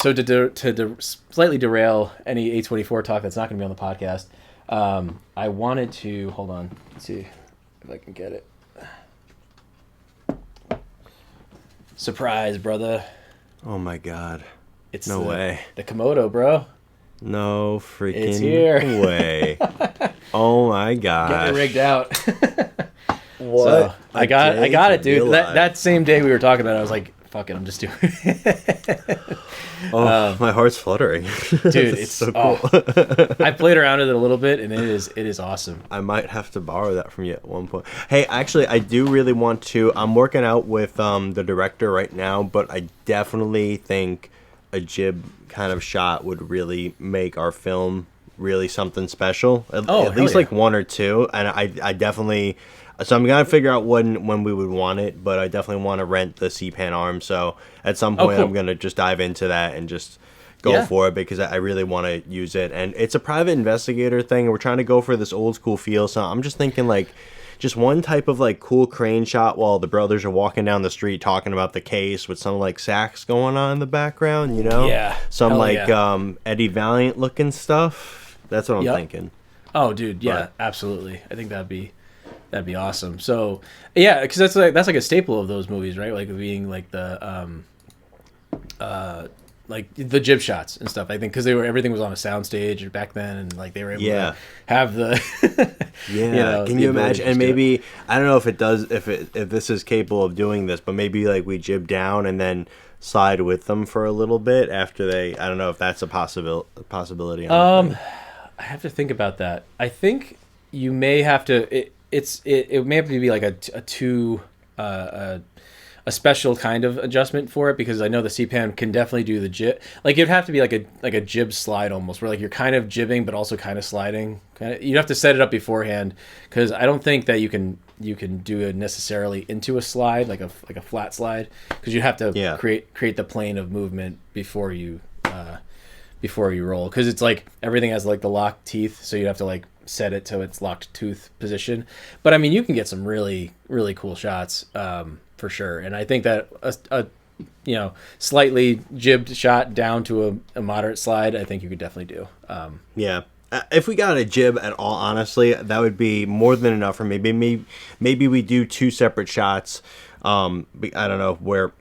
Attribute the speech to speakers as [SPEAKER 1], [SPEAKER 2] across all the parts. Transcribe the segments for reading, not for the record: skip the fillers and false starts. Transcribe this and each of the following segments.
[SPEAKER 1] So to slightly derail any A24 talk that's not going to be on the podcast, I wanted to hold on. Let's see if I can get it. Surprise, brother!
[SPEAKER 2] Oh my god!
[SPEAKER 1] It's
[SPEAKER 2] no way.
[SPEAKER 1] The Komodo, bro.
[SPEAKER 2] No freaking
[SPEAKER 1] It's here.
[SPEAKER 2] way! Oh my god!
[SPEAKER 1] Get it rigged out.
[SPEAKER 2] What?
[SPEAKER 1] So, I got it, dude. That same day we were talking about it, I was like, "Fuck it, I'm just doing it."
[SPEAKER 2] My heart's fluttering,
[SPEAKER 1] dude. It's so cool. I played around with it a little bit, and it is awesome.
[SPEAKER 2] I might have to borrow that from you at one point. Hey, actually, I do really want to. I'm working out with the director right now, but I definitely think a jib kind of shot would really make our film really something special. At least like one or two, and I definitely. So I'm gonna figure out when we would want it, but I definitely want to rent the C-Pan arm. So at some point, I'm gonna just dive into that and just go for it because I really want to use it. And it's a private investigator thing. And we're trying to go for this old school feel. So I'm just thinking like just one type of like cool crane shot while the brothers are walking down the street talking about the case with some like sax going on in the background. You know, some Eddie Valiant looking stuff. That's what I'm thinking.
[SPEAKER 1] Oh, dude, yeah, absolutely. I think that'd be awesome. So, yeah, because that's like a staple of those movies, right? Like being like the jib shots and stuff. I think because everything was on a soundstage back then, and like they were able to have the
[SPEAKER 2] Can you imagine? And maybe I don't know if it does if this is capable of doing this, but maybe like we jib down and then slide with them for a little bit after they. I don't know if that's a possibility.
[SPEAKER 1] I have to think about that. I think you may have to. It may have to be like a special kind of adjustment for it because I know the C-Pan can definitely do the jib. Like it'd have to be like a jib slide almost, where like you're kind of jibbing but also kind of sliding. You'd have to set it up beforehand because I don't think that you can do it necessarily into a slide like a flat slide because you have to create the plane of movement before you roll because it's like everything has like the locked teeth, so you have to like set it to its locked tooth position. But I mean, you can get some really, really cool shots for sure. And I think that a slightly jibbed shot down to a moderate slide, I think you could definitely do.
[SPEAKER 2] If we got a jib at all, honestly, that would be more than enough for me. Maybe we do two separate shots. I don't know where.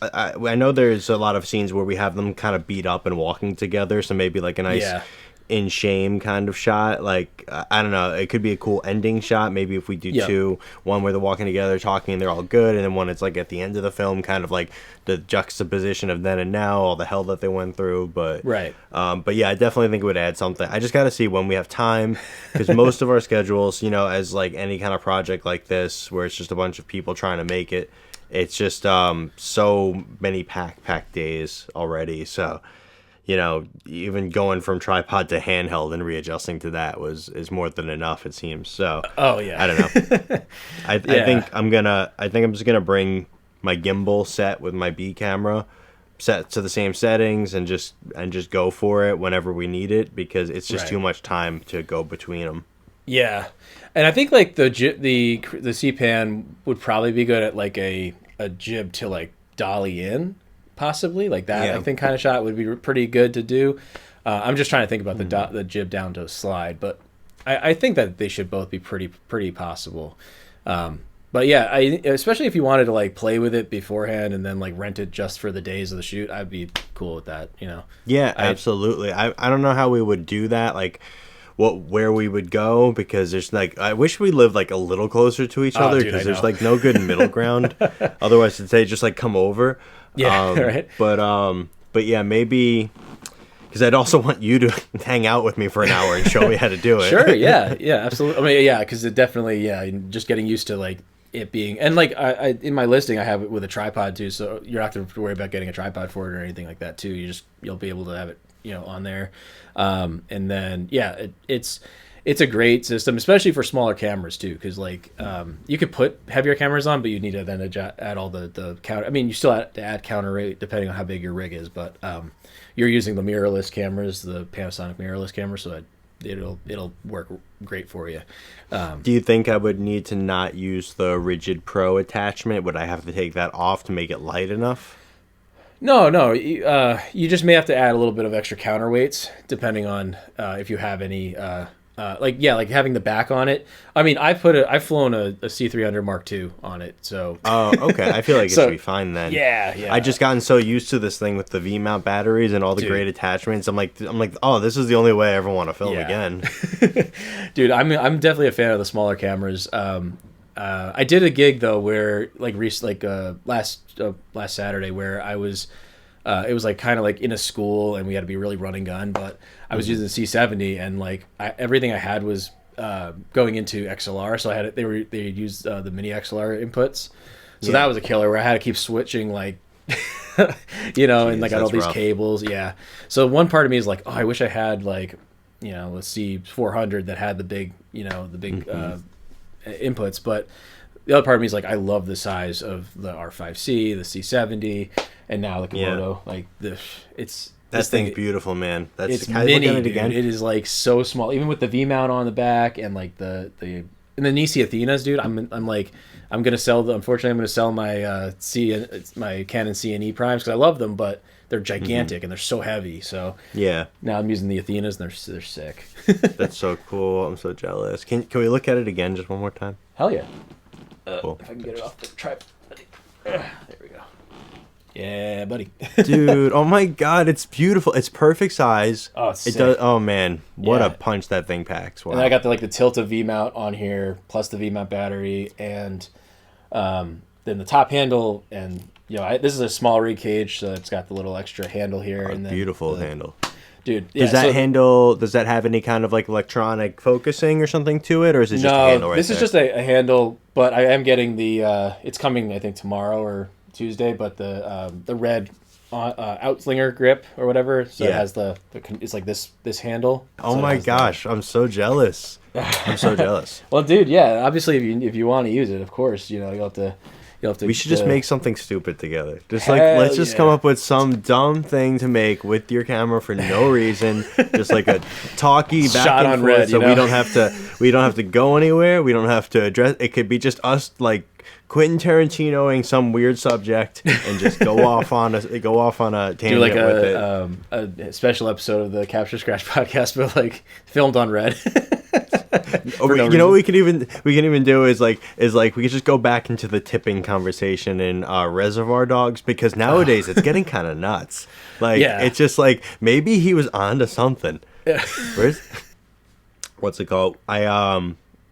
[SPEAKER 2] I know there's a lot of scenes where we have them kind of beat up and walking together. So maybe like a nice in shame kind of shot. Like I don't know, it could be a cool ending shot. Maybe if we do two, one where they're walking together talking and they're all good, and then one it's like at the end of the film, kind of like the juxtaposition of then and now, all the hell that they went through. But but yeah, I definitely think it would add something. I just got to see when we have time because most of our schedules, as like any kind of project like this where it's just a bunch of people trying to make it, it's just so many packed days already. So even going from tripod to handheld and readjusting to that is more than enough, it seems. So I don't know. I think I'm just gonna bring my gimbal set with my B camera set to the same settings and just go for it whenever we need it because it's just too much time to go between them.
[SPEAKER 1] Yeah, and I think like the C-Pan would probably be good at like a jib to like dolly in. Possibly like that. I think kind of shot would be pretty good to do. I'm just trying to think about the jib down to a slide, but I think that they should both be pretty possible. But yeah, especially if you wanted to like play with it beforehand and then like rent it just for the days of the shoot, I'd be cool with that.
[SPEAKER 2] Yeah, absolutely. I don't know how we would do that. Like where we would go because there's like I wish we lived like a little closer to each other because there's like no good middle ground. Otherwise, I'd say just like come over. Right. But yeah, maybe because I'd also want you to hang out with me for an hour and show me how to do it.
[SPEAKER 1] Sure. Yeah. Absolutely. I mean, because it definitely, just getting used to like it being and like I in my listing I have it with a tripod too, so you're not going to have to worry about getting a tripod for it or anything like that too. You'll be able to have it on there, and then it's a great system, especially for smaller cameras too, because like you could put heavier cameras on, but you need to then add all the counter. I mean, you still have to add counter rate depending on how big your rig is, but you're using the mirrorless cameras, the Panasonic mirrorless camera, so it'll work great for you.
[SPEAKER 2] Do you think I would need to not use the Rigid Pro attachment? Would I have to take that off to make it light enough?
[SPEAKER 1] No. You just may have to add a little bit of extra counterweights depending on if you have any. Like having the back on it. I mean, I've flown a C300 Mark II on it, so.
[SPEAKER 2] Oh, okay. I feel like it should be fine then.
[SPEAKER 1] Yeah.
[SPEAKER 2] I just gotten so used to this thing with the V-mount batteries and all the great attachments. I'm like, oh, this is the only way I ever want to film again.
[SPEAKER 1] Dude, I'm definitely a fan of the smaller cameras. I did a gig though where last Saturday where I was. It was like kind of like in a school, and we had to be really run and gun. But I was using the C70, and like everything I had was going into XLR. So they used the mini XLR inputs. So that was a killer. Where I had to keep switching, like, and like got all these cables. Yeah. So one part of me is like, oh, I wish I had like, the C400 that had the big, inputs, but. The other part of me is like, I love the size of the R5C, the C70, and now the Komodo. Yeah. Like
[SPEAKER 2] that thing's beautiful, man.
[SPEAKER 1] It's mini, dude. It is like so small, even with the V mount on the back and like the Nisi Athenas, dude. Unfortunately, I'm gonna sell my my Canon C and E primes because I love them, but they're gigantic and they're so heavy. So now I'm using the Athenas and they're sick.
[SPEAKER 2] That's so cool. I'm so jealous. Can we look at it again just one more time?
[SPEAKER 1] Hell yeah.
[SPEAKER 2] Cool.
[SPEAKER 1] If I can get it off the tripod. There we go. Yeah, buddy.
[SPEAKER 2] Dude, oh my god, it's beautiful. It's perfect size.
[SPEAKER 1] Oh, it's sick.
[SPEAKER 2] It does. Oh man, what a punch that thing packs. Wow.
[SPEAKER 1] And I got the Tilta V mount on here, plus the V mount battery, and then the top handle, and this is a small rig cage, so it's got the little extra handle here, and then
[SPEAKER 2] beautiful handle.
[SPEAKER 1] Dude,
[SPEAKER 2] does that have any kind of like electronic focusing or something to it, or is it just a handle right
[SPEAKER 1] this is just a handle, but I am getting the it's coming I think tomorrow or Tuesday, but the RED outslinger grip or whatever, so it has it's like this handle.
[SPEAKER 2] Oh so my gosh, I'm so jealous. I'm so jealous.
[SPEAKER 1] Well, dude, yeah, obviously if you want to use it, of course, you'll have to.
[SPEAKER 2] We should just make something stupid together. Just let's just come up with some dumb thing to make with your camera for no reason. Just like a talkie back
[SPEAKER 1] shot
[SPEAKER 2] and
[SPEAKER 1] on
[SPEAKER 2] forth,
[SPEAKER 1] RED,
[SPEAKER 2] so we don't have to go anywhere. We don't have to address. It could be just us like Quentin Tarantinoing some weird subject and just go off on a tangent
[SPEAKER 1] do like
[SPEAKER 2] with it.
[SPEAKER 1] A special episode of the Capture Scratch podcast, but like filmed on RED.
[SPEAKER 2] What we can even do is we could just go back into the tipping conversation in Reservoir Dogs, because nowadays it's getting kind of nuts. It's just like maybe he was onto something. What's it called? I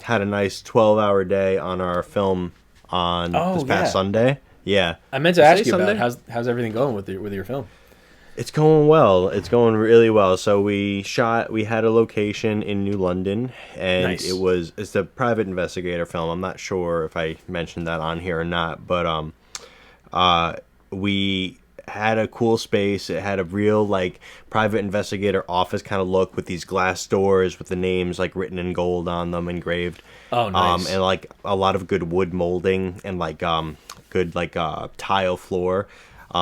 [SPEAKER 2] had a nice 12-hour day on our film on this past Sunday. Yeah,
[SPEAKER 1] I meant to ask you about how's everything going with your film.
[SPEAKER 2] It's going well. It's going really well. So we had a location in New London, and
[SPEAKER 1] nice.
[SPEAKER 2] It's a private investigator film. I'm not sure if I mentioned that on here or not, but we had a cool space. It had a real private investigator office kind of look with these glass doors with the names written in gold on them, engraved.
[SPEAKER 1] Oh, nice.
[SPEAKER 2] And a lot of good wood molding and good tile floor.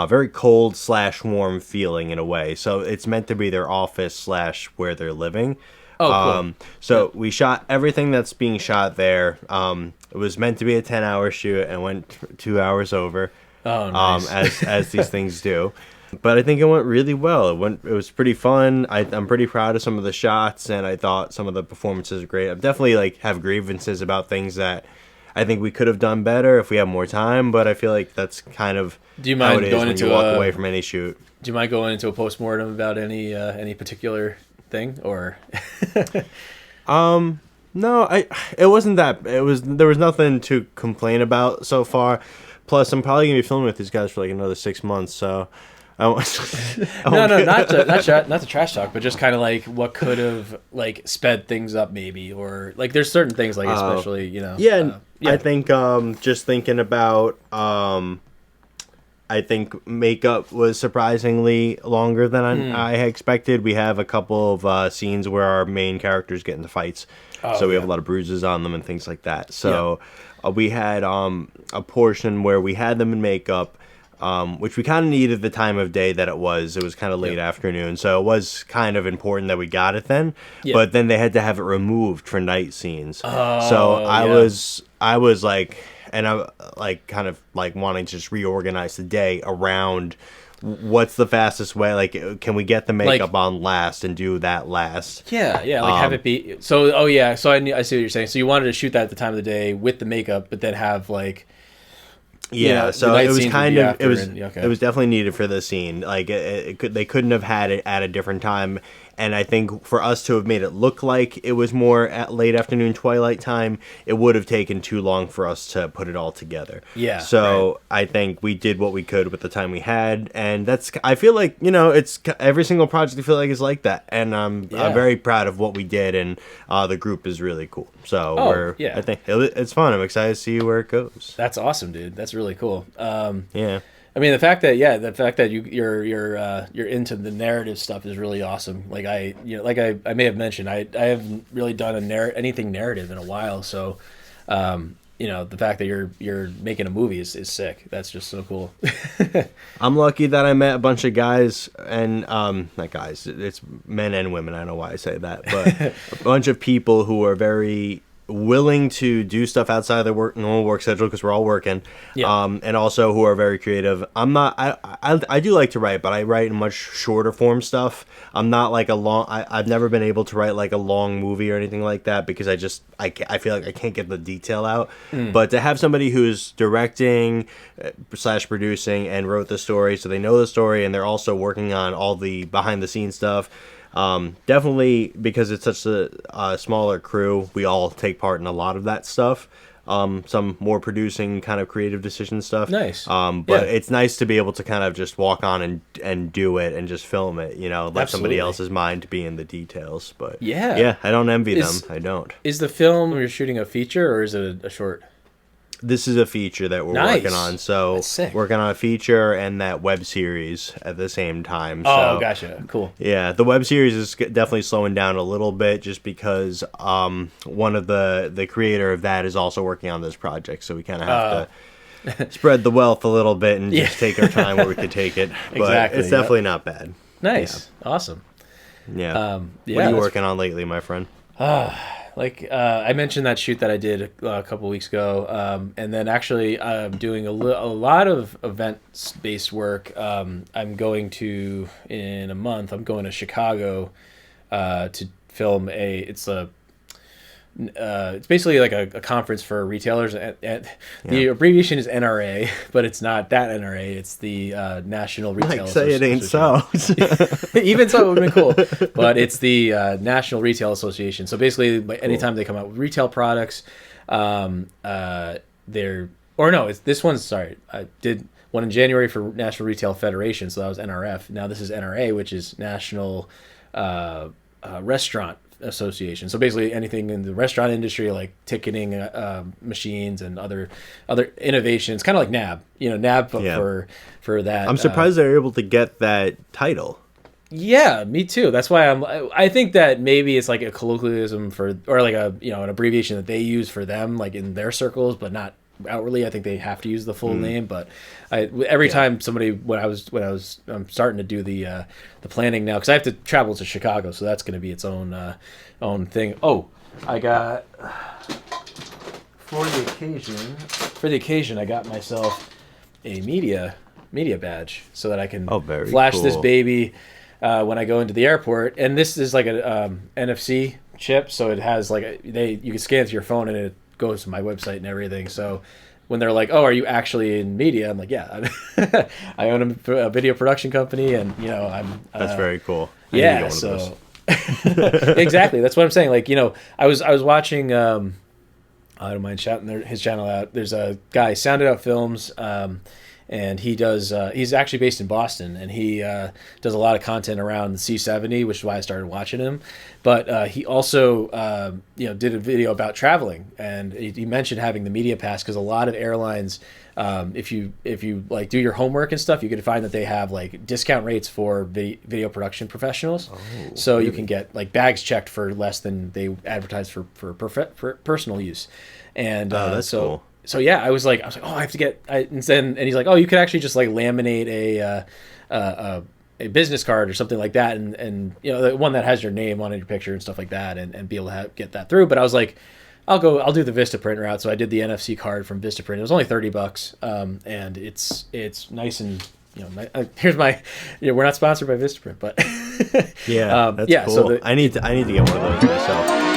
[SPEAKER 2] Very cold / warm feeling in a way. So it's meant to be their office / where they're living.
[SPEAKER 1] Oh, cool.
[SPEAKER 2] So we shot everything that's being shot there. It was meant to be a 10-hour shoot and went 2 hours over.
[SPEAKER 1] Oh, nice.
[SPEAKER 2] As these things do. But I think it went really well. It was pretty fun. I'm pretty proud of some of the shots, and I thought some of the performances were great. I definitely have grievances about things that I think we could have done better if we had more time, but I feel like that's kind of how it is when you walk away from any shoot.
[SPEAKER 1] Do you mind going into a postmortem about any particular thing, or?
[SPEAKER 2] No, it wasn't that. There was nothing to complain about so far. Plus, I'm probably gonna be filming with these guys for another 6 months, so.
[SPEAKER 1] No, not to trash talk, but just kind of what could have sped things up maybe, or there's certain things especially
[SPEAKER 2] Yeah. I think just thinking about I think makeup was surprisingly longer than I had expected. We have a couple of scenes where our main characters get into fights, so we have a lot of bruises on them and things like that. So we had a portion where we had them in makeup. Which we kind of needed the time of day that it was. It was kind of late afternoon, so it was kind of important that we got it then. Yep. But then they had to have it removed for night scenes. So I was kind of wanting to just reorganize the day around what's the fastest way? Like, can we get the makeup on last and do that last?
[SPEAKER 1] Yeah, like have it be so. Oh yeah, so I see what you're saying. So you wanted to shoot that at the time of the day with the makeup, but then have like.
[SPEAKER 2] Yeah, so it was kind of it was definitely needed for the scene. Like they couldn't have had it at a different time. And I think for us to have made it look like it was more at late afternoon, twilight time, it would have taken too long for us to put it all together.
[SPEAKER 1] Yeah.
[SPEAKER 2] So I think we did what we could with the time we had, and I feel like it's every single project I feel like is like that, and I'm very proud of what we did, and the group is really cool. So I think it's fun. I'm excited to see where it goes.
[SPEAKER 1] That's awesome, dude. That's really cool.
[SPEAKER 2] Yeah.
[SPEAKER 1] I mean, the fact that you're into the narrative stuff is really awesome. Like I may have mentioned, I haven't really done anything narrative in a while. So, the fact that you're making a movie is sick. That's just so cool.
[SPEAKER 2] I'm lucky that I met a bunch of guys and not guys. It's men and women. I don't know why I say that, but a bunch of people who are very willing to do stuff outside of their normal work schedule because we're all working, and also who are very creative. I do like to write, but I write in much shorter form stuff. I'm not like I've never been able to write like a long movie or anything like that because I feel like I can't get the detail out. But to have somebody who's directing / producing and wrote the story, so they know the story and they're also working on all the behind the scenes stuff. Definitely because it's such a smaller crew, we all take part in a lot of that stuff. Some more producing kind of creative decision stuff.
[SPEAKER 1] Nice.
[SPEAKER 2] But it's nice to be able to kind of just walk on and do it and just film it, let somebody else's mind be in the details. But I don't envy them. I don't.
[SPEAKER 1] Is the film you're shooting a feature or is it a short?
[SPEAKER 2] This is a feature that we're working on. So working on a feature and that web series at the same time.
[SPEAKER 1] Oh, gotcha. Cool.
[SPEAKER 2] Yeah, the web series is definitely slowing down a little bit just because one of the creator of that is also working on this project. So we kind of have to spread the wealth a little bit and just take our time where we could take it. But it's definitely not bad.
[SPEAKER 1] Nice. Yeah. Awesome.
[SPEAKER 2] Yeah. What are you working on lately, my friend?
[SPEAKER 1] I mentioned that shoot that I did a couple weeks ago, and then actually I'm doing a lot of events-based work. I'm going to, in a month, I'm going to Chicago to film it's basically like a conference for retailers. The abbreviation is NRA, but it's not that NRA. It's the National Retail Association.
[SPEAKER 2] It ain't so.
[SPEAKER 1] Even so, it would have been cool. But it's the National Retail Association. So basically, anytime they come out with retail products, this one's, sorry, I did one in January for National Retail Federation, so that was NRF. Now this is NRA, which is National Restaurant Association. So basically anything in the restaurant industry, like ticketing machines and other innovations, kind of like NAB, NAB for that.
[SPEAKER 2] I'm surprised they're able to get that title.
[SPEAKER 1] Yeah, me too. That's why I think that maybe it's like a colloquialism or like an abbreviation that they use for them, like in their circles, but not outwardly. I think they have to use the full name, but every time somebody I'm starting to do the planning now because I have to travel to Chicago, so that's going to be its own thing. Oh, I got for the occasion I got myself a media badge so that I can flash this baby when I go into the airport, and this is like a NFC chip, so it has like you can scan to your phone and it goes to my website and everything. So when they're like, "Oh, are you actually in media?" I'm like, "Yeah, I own a video production company, and I'm."
[SPEAKER 2] That's very cool.
[SPEAKER 1] Yeah, so exactly. That's what I'm saying. Like, I was watching. I don't mind shouting his channel out. There's a guy, Sounded Out Films. And he does. He's actually based in Boston, and he does a lot of content around the C70, which is why I started watching him. But he also, did a video about traveling, and he mentioned having the media pass because a lot of airlines, if you like do your homework and stuff, you can find that they have like discount rates for video production professionals. So really? You can get like bags checked for less than they advertise for personal use, and
[SPEAKER 2] that's cool.
[SPEAKER 1] So yeah, I was like, oh, I have to get. And he's like, oh, you could actually just like laminate a business card or something like that, and the one that has your name on it, your picture and stuff like that, and be able to get that through. But I was like, I'll do the Vistaprint route. So I did the NFC card from Vistaprint. It was only $30, and it's nice and here's my, we're not sponsored by Vistaprint, but
[SPEAKER 2] yeah, that's
[SPEAKER 1] yeah.
[SPEAKER 2] cool.
[SPEAKER 1] So
[SPEAKER 2] I need to get one of those myself.